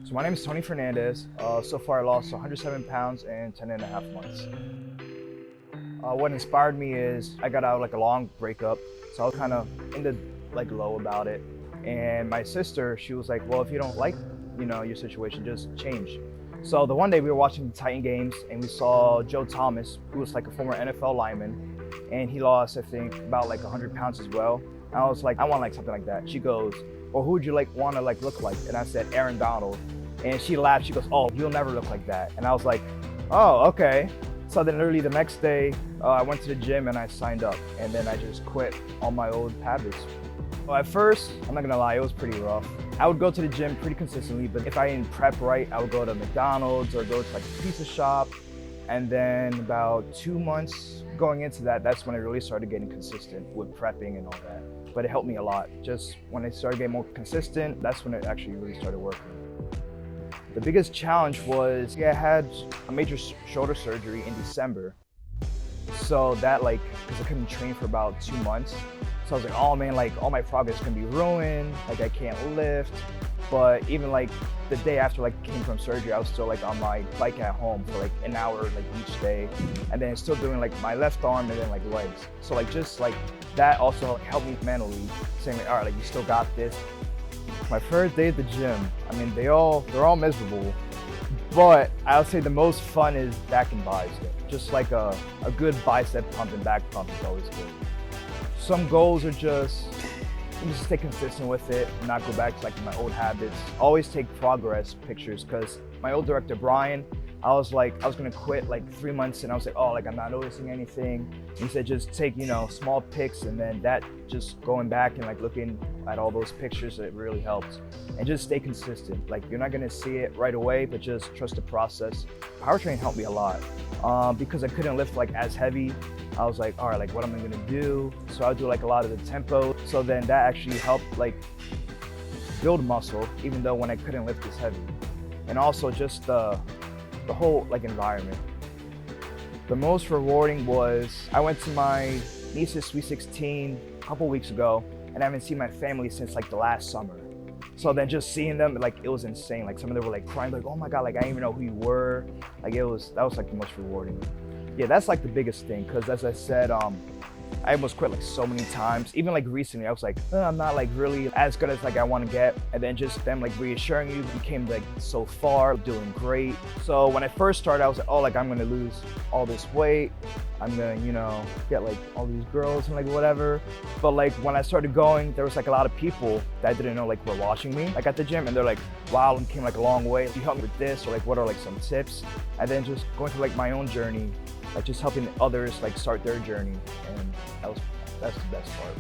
So my name is Tony Fernandez. So far I lost 107 pounds in 10 and a half months. What inspired me is I got out of like a long breakup. So I was kind of in the low about it. And my sister, she was like, well, if you don't like, your situation, just change. So the one day we were watching the Titan games and we saw Joe Thomas, who was like a former NFL lineman. And he lost, I think, about like 100 pounds as well. And I was like, I want like something like that. She goes, well, who would you like want to like look like? And I said, Aaron Donald. And she laughed. She goes, oh, you'll never look like that. And I was like, oh, okay. So then literally the next day, I went to the gym and I signed up. And then I just quit all my old habits. Well, at first, I'm not gonna lie, it was pretty rough. I would go to the gym pretty consistently, but if I didn't prep right, I would go to McDonald's or go to like a pizza shop. And then about 2 months going into that, that's when I really started getting consistent with prepping and all that. But it helped me a lot. Just when I started getting more consistent, that's when it actually really started working. The biggest challenge was, I had a major shoulder surgery in December. So that because I couldn't train for about 2 months. So I was like, oh man, all my progress is gonna be ruined. I can't lift. But even the day after came from surgery, I was still on my bike at home for an hour each day. And then still doing my left arm and then legs. So just that also helped me mentally, saying all right, you still got this. My first day at the gym, I mean, they're all miserable, but I would say the most fun is back and bicep. Just a good bicep pump and back pump is always good. Some goals are just stay consistent with it, not go back to my old habits. Always take progress pictures, because my old director, Brian, I was gonna quit 3 months and I was like, oh, I'm not noticing anything. He said, just take, small pics, and then that just going back and looking at all those pictures, it really helps. And just stay consistent. You're not gonna see it right away, but just trust the process. Power Train helped me a lot because I couldn't lift as heavy. I was like, all right, what am I gonna do? So I would do a lot of the tempo. So then that actually helped build muscle, even though when I couldn't lift as heavy. And also just the whole environment. The most rewarding was I went to my niece's Sweet 16 a couple weeks ago, and I haven't seen my family since the last summer. So then just seeing them, it was insane. Some of them were crying, oh my God, I didn't even know who you were. That was the most rewarding. Yeah, that's the biggest thing, because as I said, I almost quit so many times. Even recently, I was I'm not really as good as I want to get. And then just them reassuring you, you came so far, doing great. So when I first started, I was like, oh, I'm gonna lose all this weight. I'm gonna, get all these girls and whatever. But when I started going, there was a lot of people that I didn't know were watching me at the gym, and they're like, wow, you came a long way. You helped me with this, or what are some tips? And then just going through my own journey, just helping others start their journey, and that's the best part.